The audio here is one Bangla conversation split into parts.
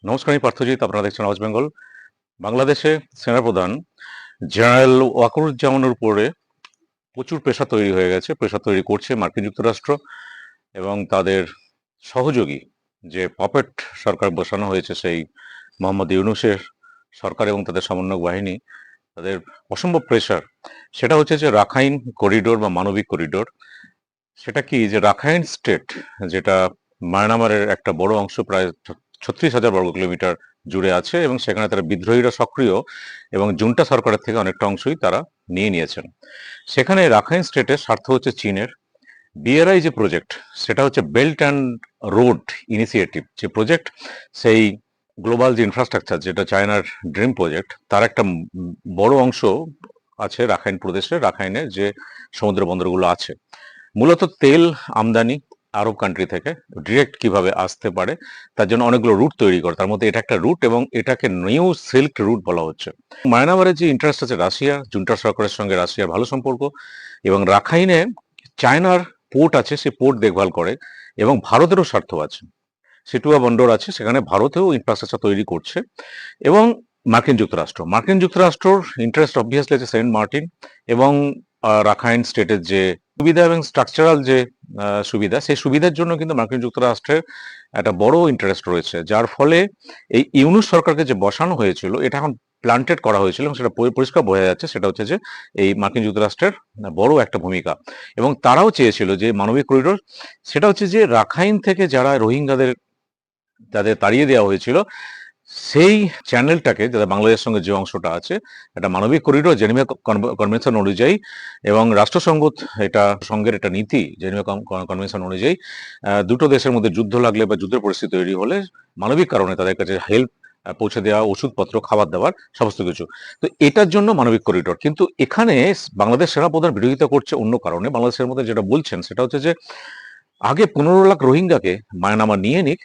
নমস্কার, আমি পার্থজিৎ। আপনারা দেখছেন ওয়েস্ট বেঙ্গল। বাংলাদেশে সেনাপ্রধান জেনারেল ওয়াকারুজ্জামানের উপরে প্রচুর প্রেশার তৈরি হয়ে গেছে, প্রেশার তৈরি করছে মার্কিন যুক্তরাষ্ট্র এবং তাদের সহযোগী যে পপেট সরকার বসানো হয়েছে সেই মোহাম্মদ ইউনূসের সরকার এবং তাদের সমন্বয়ক বাহিনী, তাদের অসম্ভব প্রেশার। সেটা হচ্ছে যে রাখাইন করিডোর বা মানবিক করিডোর। সেটা কি যে রাখাইন স্টেট, যেটা মায়ানমারের একটা বড় অংশ, প্রায় 36,000 বর্গ কিলোমিটার জুড়ে আছে এবং সেখানে তারা বিদ্রোহীরা সক্রিয় এবং জুন্টা সরকারের থেকে অনেকটা অংশই তারা নিয়ে নিয়েছেন। সেখানে রাখাইন স্টেটের স্বার্থ হচ্ছে চীনের। বিআরআই যে প্রজেক্ট, সেটা হচ্ছে বেল্ট অ্যান্ড রোড ইনিশিয়েটিভ যে প্রজেক্ট, সেই গ্লোবাল যে ইনফ্রাস্ট্রাকচার যেটা চায়নার ড্রিম প্রজেক্ট, তার একটা বড় অংশ আছে রাখাইন প্রদেশে। রাখাইনের যে সমুদ্র বন্দরগুলো আছে, মূলত তেল আমদানি আরব কান্ট্রি থেকে ডিরেক্ট কিভাবে আসতে পারে তার জন্য অনেকগুলো রুট তৈরি করে। তার মধ্যে এটা একটা রুট এবং এটাকে নিউ সিল্ক রুট বলা হচ্ছে। মায়ানমারের যে ইন্টারেস্ট আছে রাশিয়া, জুন্টা সরকারের সঙ্গে রাশিয়ার ভালো সম্পর্ক, এবং রাখাইনে চায়নার পোর্ট আছে, সে পোর্ট দেখভাল করে, এবং ভারতেরও স্বার্থ আছে। সিটুয়া বন্দর আছে, সেখানে ভারতেও ইনফ্রাস্ট্রাকচার তৈরি করছে। এবং মার্কিন যুক্তরাষ্ট্রর ইন্টারেস্ট অবভিয়াসলি আছে সেন্ট মার্টিন এবং রাখাইন স্টেটের যে সুবিধা এবং স্ট্রাকচারাল যে সুবিধা, সেই সুবিধার জন্য কিন্তু মার্কিন যুক্তরাষ্ট্রের একটা বড় ইন্টারেস্ট রয়েছে, যার ফলে এই ইউনূস সরকারকে যে বসানো হয়েছিল, এটা এখন প্লান্টেড করা হয়েছিল এবং সেটা পরিষ্কার বোঝা যাচ্ছে। সেটা হচ্ছে যে এই মার্কিন যুক্তরাষ্ট্রের বড় একটা ভূমিকা, এবং তারাও চেয়েছিল যে মানবিক করিডোর, সেটা হচ্ছে যে রাখাইন থেকে যারা রোহিঙ্গাদের তাদের তাড়িয়ে দেওয়া হয়েছিল, সেই চ্যানেলটাকে, যারা বাংলাদেশের সঙ্গে যে অংশটা আছে, একটা মানবিক করিডোর জেনেভা কনভেনশন অনুযায়ী এবং রাষ্ট্রসংঘ এটা সংঘের একটা নীতি জেনেভা কনভেনশন অনুযায়ী, দুটো দেশের মধ্যে যুদ্ধ লাগলে বা যুদ্ধের পরিস্থিতি তৈরি হলে মানবিক কারণে তাদের কাছে হেল্প পৌঁছে দেওয়া, ওষুধপত্র, খাবার দাবার সমস্ত কিছু। তো এটার জন্য মানবিক করিডোর। কিন্তু এখানে বাংলাদেশ সেনাপ্রধান বিরোধিতা করছে অন্য কারণে। বাংলাদেশের মধ্যে যেটা বলছেন সেটা হচ্ছে যে আগে 15 লাখ রোহিঙ্গাকে মায়ানমার নিয়ে নিক,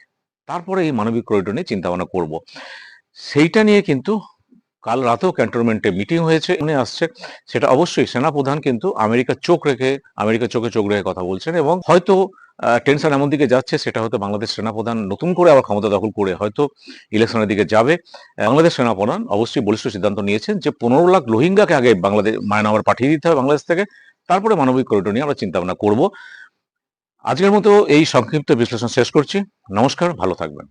তারপরে এই মানবিক করিডোর নিয়ে চিন্তা ভাবনা করবো। সেইটা নিয়ে কিন্তু কাল রাতেও ক্যান্টনমেন্টে মিটিং হয়েছে, মনে আসছে। সেটা অবশ্যই সেনাপ্রধান কিন্তু আমেরিকার চোখে চোখ রেখে কথা বলছেন, এবং হয়তো টেনশন এমন দিকে যাচ্ছে, সেটা হয়তো বাংলাদেশ সেনাপ্রধান নতুন করে আবার ক্ষমতা দখল করে হয়তো ইলেকশনের দিকে যাবে। বাংলাদেশ সেনাপ্রধান অবশ্যই বলিষ্ঠ সিদ্ধান্ত নিয়েছেন যে 15 লাখ রোহিঙ্গাকে আগে মায়ানমার পাঠিয়ে দিতে হবে বাংলাদেশ থেকে, তারপরে মানবিক করিডোর নিয়ে আমরা চিন্তা ভাবনা করবো। আজকের মতো এই সংক্ষিপ্ত বিশ্লেষণ শেষ করছি। নমস্কার, ভালো থাকবেন।